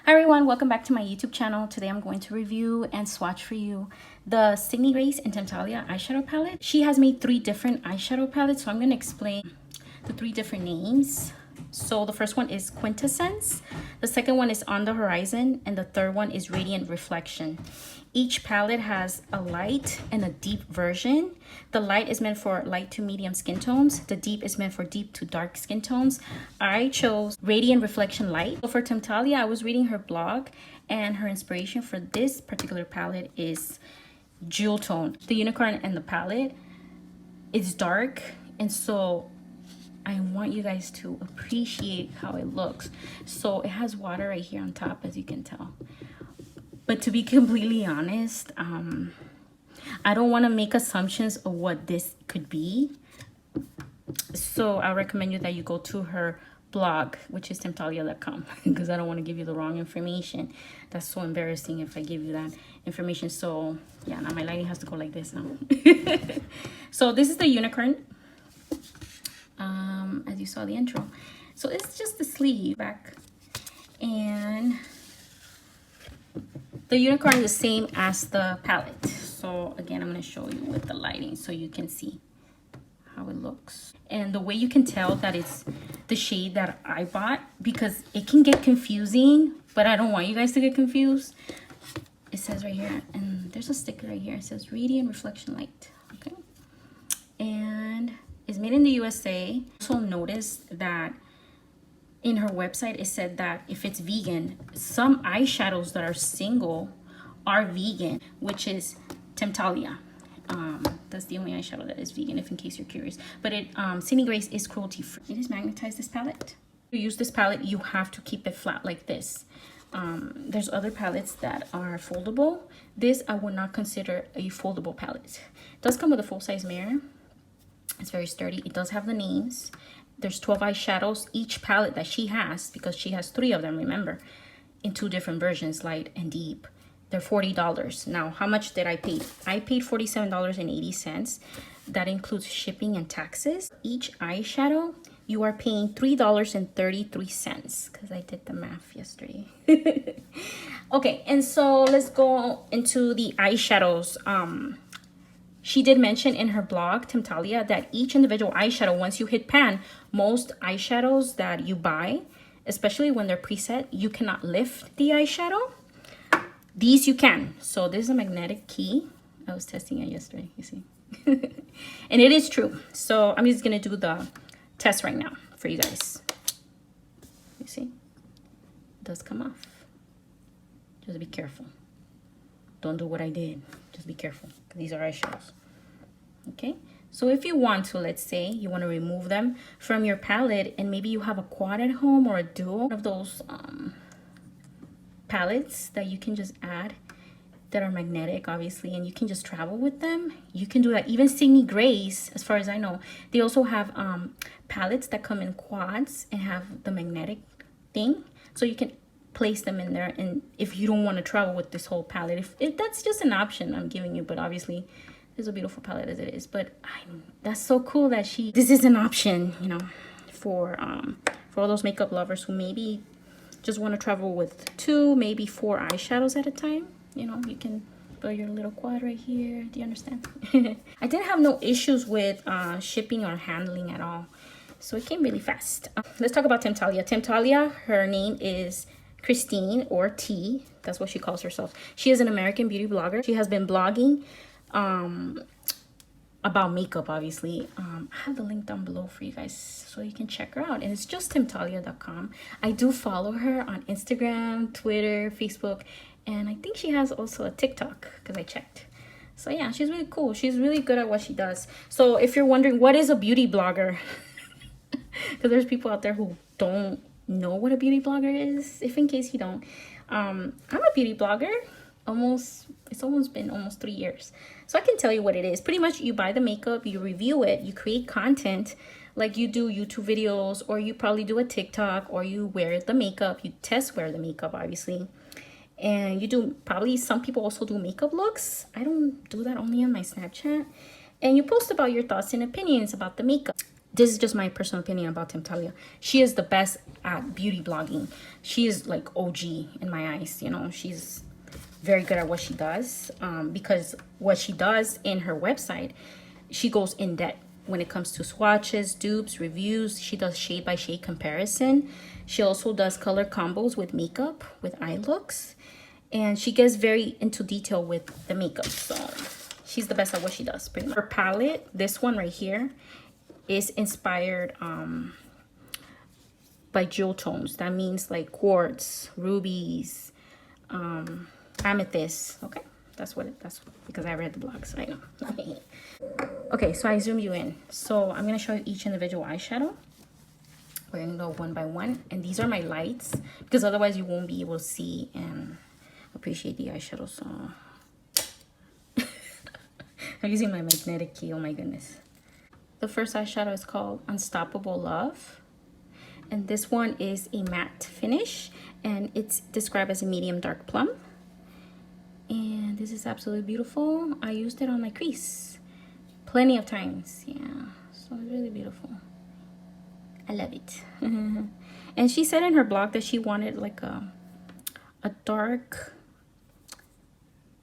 Hi everyone, welcome back to my YouTube channel. Today I'm going to review and swatch for you the sydneygrace and Temptalia eyeshadow palette. She has made 3 different eyeshadow palettes, so I'm going to explain the 3 different names. So the first one is Quintessence, the second one is On the Horizon, and the third one is Radiant Reflection. Each palette has a light and a deep version. The light is meant for light to medium skin tones. The deep is meant for deep to dark skin tones. I chose Radiant Reflection Light. So for Temptalia, I was reading her blog, and her inspiration for this particular palette is Jewel Tone. The unicorn and the palette is dark, and so I want you guys to appreciate how it looks. So it has water right here on top, as you can tell. But to be completely honest, I don't want to make assumptions of what this could be. So I recommend you that you go to her blog, which is temptalia.com, because I don't want to give you the wrong information. That's so embarrassing if I give you that information. So yeah, now my lighting has to go like this now. So this is the unicorn. As you saw the intro. So it's just the sleeve back, and the unicorn is the same as the palette. So again, I'm going to show you with the lighting so you can see how it looks. And the way you can tell that it's the shade that I bought, because it can get confusing, but I don't want you guys to get confused. It says right here, and there's a sticker right here. It says Radiant Reflection Light. Okay. And it's made in the USA. Also noticed that in her website, it said that if it's vegan, some eyeshadows that are single are vegan, which is Temptalia. That's the only eyeshadow that is vegan, if in case you're curious. But sydneygrace is cruelty free. It is magnetized, this palette. To use this palette, you have to keep it flat like this. There's other palettes that are foldable. This I would not consider a foldable palette. It does come with a full-size mirror. It's very sturdy. It does have the names. There's 12 eyeshadows. Each palette that she has, because she has 3 of them, remember, in 2 different versions, light and deep. They're $40. Now, how much did I pay? I paid $47.80. That includes shipping and taxes. Each eyeshadow, you are paying $3.33, because I did the math yesterday. Okay, and so let's go into the eyeshadows. She did mention in her blog, Temptalia, that each individual eyeshadow, once you hit pan, most eyeshadows that you buy, especially when they're preset, you cannot lift the eyeshadow. These you can. So this is a magnetic key. I was testing it yesterday, you see. And it is true. So I'm just going to do the test right now for you guys. You see? It does come off. Just be careful. Don't do what I did. Just be careful. These are eyeshadows. Okay, so if you want to, let's say you want to remove them from your palette, and maybe you have a quad at home or a duo, one of those palettes that you can just add that are magnetic, obviously, and you can just travel with them, you can do that. Even sydneygrace, as far as I know, they also have palettes that come in quads and have the magnetic thing, so you can place them in there. And if you don't want to travel with this whole palette, if that's just an option I'm giving you, but obviously it's a beautiful palette as it is. But that's so cool that this is an option, you know, for all those makeup lovers who maybe just want to travel with 2, maybe 4 eyeshadows at a time. You know, you can put your little quad right here. Do you understand? I didn't have no issues with shipping or handling at all, so it came really fast. Let's talk about Temptalia. Temptalia, her name is Christine, or T. That's what she calls herself. She is an American beauty blogger. She has been blogging about makeup, obviously. I have the link down below for you guys so you can check her out, and it's just temptalia.com. I do follow her on Instagram, Twitter, Facebook, and I think she has also a TikTok, because I checked. So yeah, she's really cool. She's really good at what she does. So if you're wondering what is a beauty blogger, because there's people out there who don't know what a beauty blogger is, if in case you don't, I'm a beauty blogger. It's almost been almost 3 years, so I can tell you what it is. Pretty much, you buy the makeup, you review it, you create content, like you do YouTube videos, or you probably do a TikTok, or you wear the makeup, you test wear the makeup, obviously, and you do, probably some people also do makeup looks. I don't do that, only on my Snapchat. And you post about your thoughts and opinions about the makeup. this is just my personal opinion about Temptalia. She is the best at beauty blogging. She is like OG in my eyes, you know. She's very good at what she does, because what she does in her website, she goes in depth when it comes to swatches, dupes, reviews. She does shade by shade comparison. She also does color combos with makeup, with eye looks, and she gets very into detail with the makeup. So she's the best at what she does, pretty much. Her palette, this one right here, is inspired by jewel tones. That means like quartz, rubies, amethyst. Okay, that's because I read the blogs. I know. Okay, so I zoom you in. So I'm gonna show you each individual eyeshadow. We're gonna go one by one, and these are my lights because otherwise you won't be able to see and appreciate the eyeshadow. So I'm using my magnetic key. Oh my goodness. The first eyeshadow is called Unstoppable Love, and this one is a matte finish, and it's described as a medium dark plum. And this is absolutely beautiful. I used it on my crease plenty of times. Yeah, so it's really beautiful. I love it. And she said in her blog that she wanted like a dark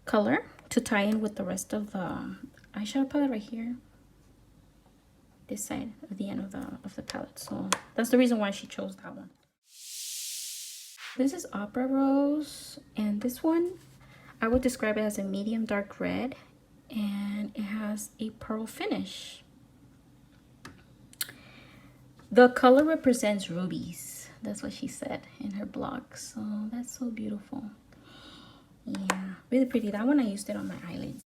color to tie in with the rest of the eyeshadow palette right here, this side of the end of the palette. So that's the reason why she chose that one. This is OPEROSE, and this one I would describe it as a medium dark red, and it has a pearl finish. The color represents rubies. That's what she said in her blog. So that's so beautiful. Yeah, really pretty. That one I used it on my eyelids.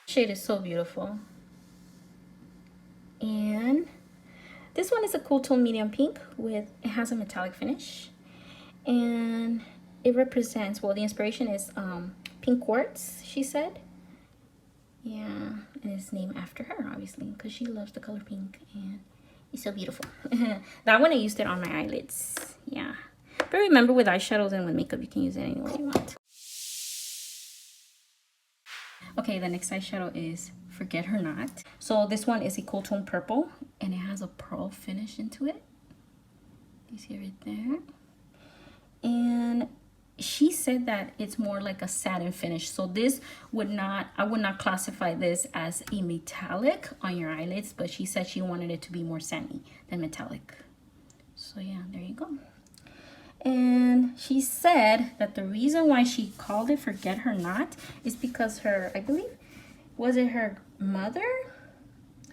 Shade is so beautiful. And this one is a cool tone medium pink with, it has a metallic finish, and it represents, well, the inspiration is pink quartz, she said. Yeah, and it's named after her, obviously, because she loves the color pink, and it's so beautiful. That one I used it on my eyelids. Yeah, but remember, with eyeshadows and with makeup, you can use it any way you want. Okay, the next eyeshadow is Forget Her Not. So this one is a cool tone purple, and it has a pearl finish into it. You see it right there. And she said that it's more like a satin finish. So this would not, I would not classify this as a metallic on your eyelids, but she said she wanted it to be more satiny than metallic. So yeah, there you go. And she said that the reason why she called it Forget Her Not is because her, I believe, was it her mother?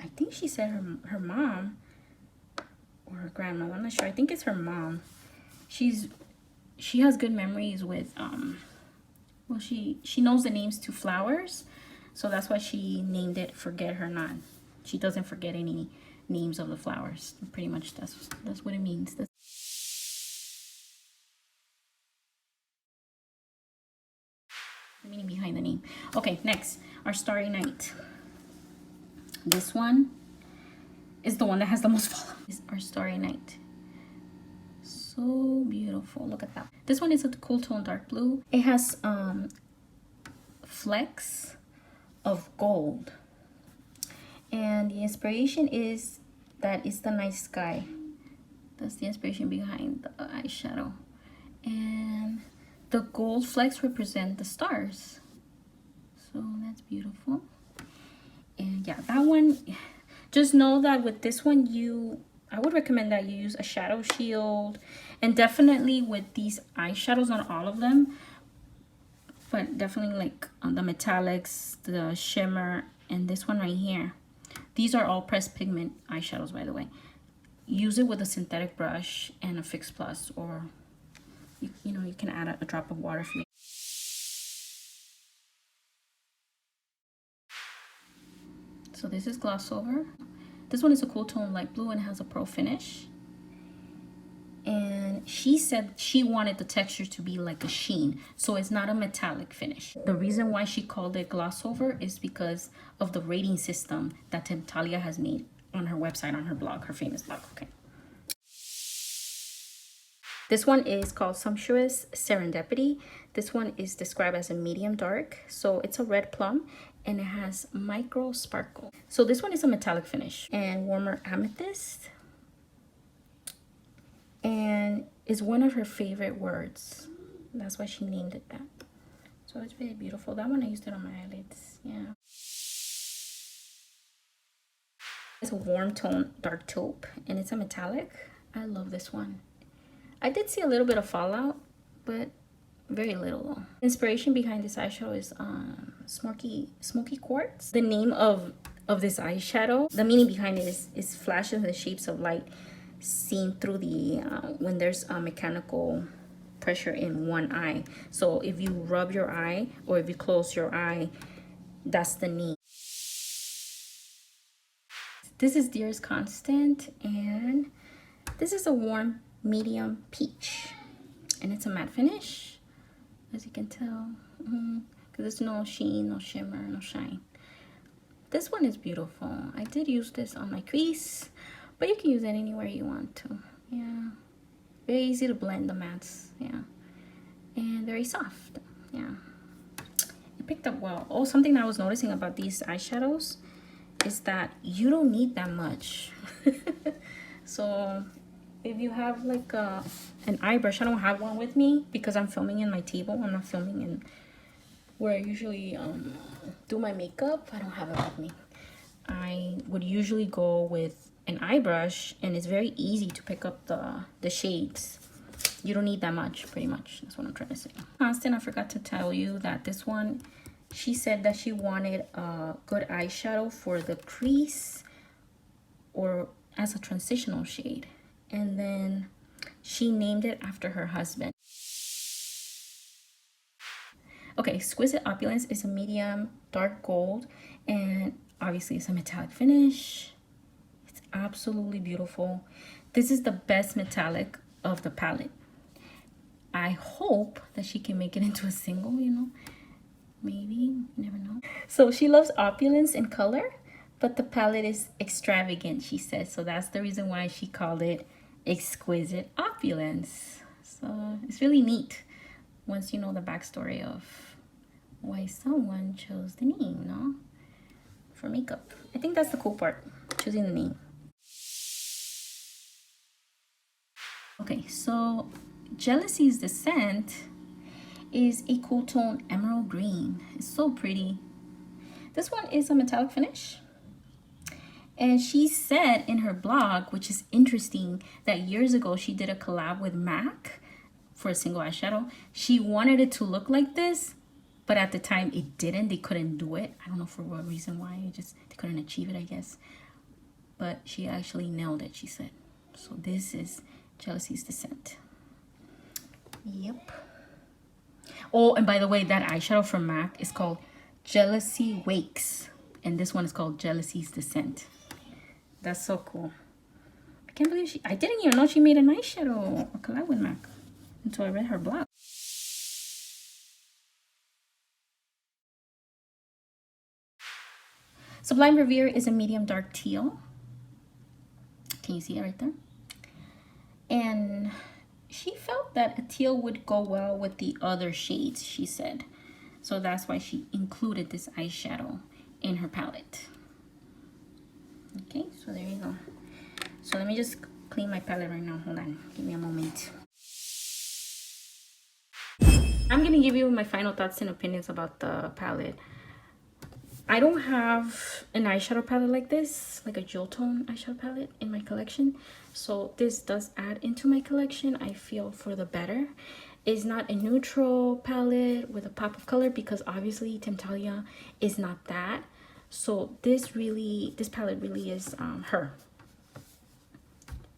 I think she said her mom or her grandma. I'm not sure. I think it's her mom. She has good memories with well, she knows the names to flowers, so that's why she named it Forget Her Not. She doesn't forget any names of the flowers. Pretty much that's what it means. The meaning behind the name. Okay, next, our Starry Night. This one is the one that has the most followers. Is our Starry Night. So beautiful. Look at that. This one is a cool tone dark blue. It has flecks of gold, and the inspiration is that it's the night sky. That's the inspiration behind the eyeshadow, and the gold flecks represent the stars. So that's beautiful. And yeah, that one, just know that with this one, I would recommend that you use a shadow shield, and definitely with these eyeshadows, not all of them, but definitely like on the metallics, the shimmer, and this one right here. These are all pressed pigment eyeshadows, by the way. Use it with a synthetic brush and a Fix Plus, or you know, you can add a drop of water if you. So this is Glossover. This one is a cool tone light blue and has a pearl finish. And she said she wanted the texture to be like a sheen, so it's not a metallic finish. The reason why she called it Glossover is because of the rating system that Temptalia has made on her website, on her blog, her famous blog. Okay. This one is called Sumptuous Serendipity. This one is described as a medium dark, so it's a red plum, and it has micro sparkle. So this one is a metallic finish and warmer amethyst, and is one of her favorite words. That's why she named it that. So it's really beautiful. That one I used it on my eyelids. Yeah. It's a warm tone dark taupe and it's a metallic. I love this one. I did see a little bit of fallout, but very little though. Inspiration behind this eyeshadow is smoky quartz. The name of this eyeshadow, the meaning behind it is flashes the shapes of light seen through the when there's a mechanical pressure in one eye. So if you rub your eye or if you close your eye, that's the name. This is Dearest Constant, and this is a warm medium peach, and it's a matte finish, as you can tell, because there's no sheen, no shimmer, no shine. This one is beautiful. I did use this on my crease, but you can use it anywhere you want to. Yeah, very easy to blend the mattes. Yeah, and very soft. Yeah, it picked up well. Oh, something I was noticing about these eyeshadows is that you don't need that much. So if you have like an eye brush, I don't have one with me because I'm filming in my table. I'm not filming in where I usually do my makeup. I don't have it with me. I would usually go with an eye brush, and it's very easy to pick up the shades. You don't need that much, pretty much. That's what I'm trying to say. Constant, I forgot to tell you that this one, she said that she wanted a good eyeshadow for the crease or as a transitional shade. And then she named it after her husband. Okay, Exquisite Opulence is a medium dark gold, and obviously it's a metallic finish. It's absolutely beautiful. This is the best metallic of the palette. I hope that she can make it into a single, you know. Maybe, you never know. So she loves opulence in color, but the palette is extravagant, she says. So that's the reason why she called it Exquisite Opulence. So it's really neat once you know the backstory of why someone chose the name, no? For makeup. I think that's the cool part, choosing the name. Okay, so Jealousy's Descent is a cool tone emerald green. It's so pretty. This one is a metallic finish. And she said in her blog, which is interesting, that years ago she did a collab with MAC for a single eyeshadow. She wanted it to look like this, but at the time it didn't. They couldn't do it. I don't know for what reason why. They couldn't achieve it, I guess. But she actually nailed it, she said. So this is Jealousy's Descent. Yep. Oh, and by the way, that eyeshadow from MAC is called Jealousy Wakes. And this one is called Jealousy's Descent. That's so cool. I can't believe I didn't even know she made an eyeshadow or collab with MAC until I read her blog. Sublime Revere is a medium dark teal. Can you see it right there? And she felt that a teal would go well with the other shades, she said. So that's why she included this eyeshadow in her palette. Okay, so there you go. So let me just clean my palette right now. Hold on, give me a moment. I'm gonna give you my final thoughts and opinions about the palette. I don't have an eyeshadow palette like this, like a jewel tone eyeshadow palette in my collection. So this does add into my collection, I feel, for the better. It's not a neutral palette with a pop of color because obviously Temptalia is not that. So this palette really is her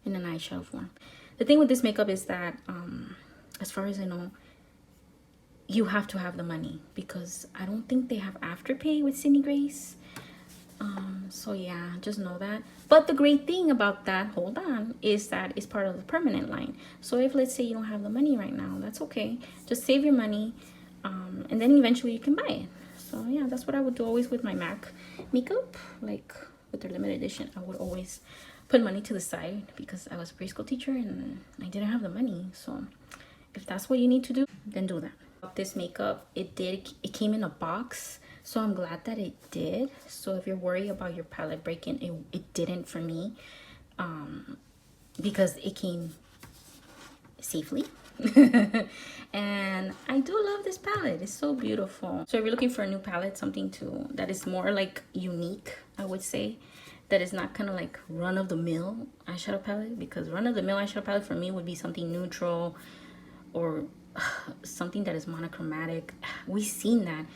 in an eyeshadow form. The thing with this makeup is that, as far as I know, you have to have the money because I don't think they have Afterpay with sydneygrace. So yeah, just know that. But the great thing about that, hold on, is that it's part of the permanent line. So if let's say you don't have the money right now, that's okay. Just save your money, and then eventually you can buy it. So yeah, that's what I would do always with my MAC makeup. Like with their limited edition, I would always put money to the side because I was a preschool teacher and I didn't have the money. So if that's what you need to do, then do that. This makeup, it came in a box, So I'm glad that it did. So if you're worried about your palette breaking, it didn't for me, because it came safely. And I do love this palette. It's so beautiful. So if you're looking for a new palette, something that is more like unique, I would say, that is not kind of like run-of-the-mill eyeshadow palette, because run-of-the-mill eyeshadow palette for me would be something neutral or something that is monochromatic. We've seen that.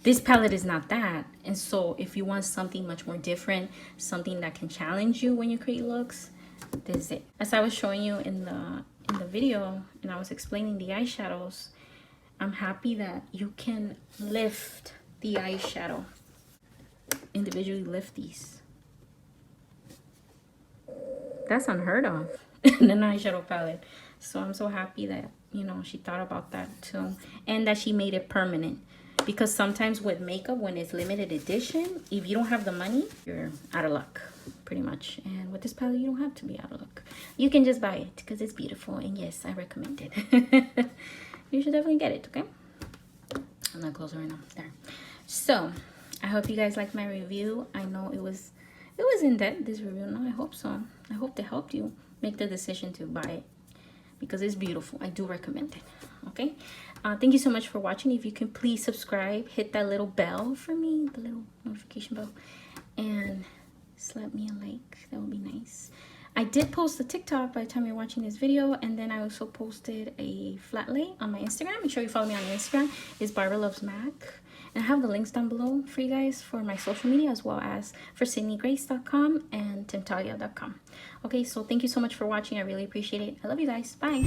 This palette is not that. And so if you want something much more different, something that can challenge you when you create looks, this is it. As I was showing you in the video, and I was explaining the eyeshadows, I'm happy that you can lift the eyeshadow, individually lift these. That's unheard of in an eyeshadow palette. So I'm so happy that, you know, she thought about that too, and that she made it permanent. Because sometimes with makeup, when it's limited edition, if you don't have the money, you're out of luck, pretty much. And with this palette, you don't have to be out of luck. You can just buy it because it's beautiful. And yes, I recommend it. You should definitely get it, okay? I'm not closer right now. There. So, I hope you guys liked my review. I know it was in-depth, this review. No, I hope so. I hope it helped you make the decision to buy it, because it's beautiful. I do recommend it. Okay, thank you so much for watching. If you can please subscribe, hit that little bell for me, the little notification bell, and slap me a like. That would be nice. I did post a TikTok by the time you're watching this video, and then I also posted a flat lay on my Instagram. Make sure you follow me on Instagram. It's Barbara Loves Mac. And I have the links down below for you guys for my social media, as well as for sydneygrace.com and temptalia.com. Okay, so thank you so much for watching. I really appreciate it. I love you guys. Bye.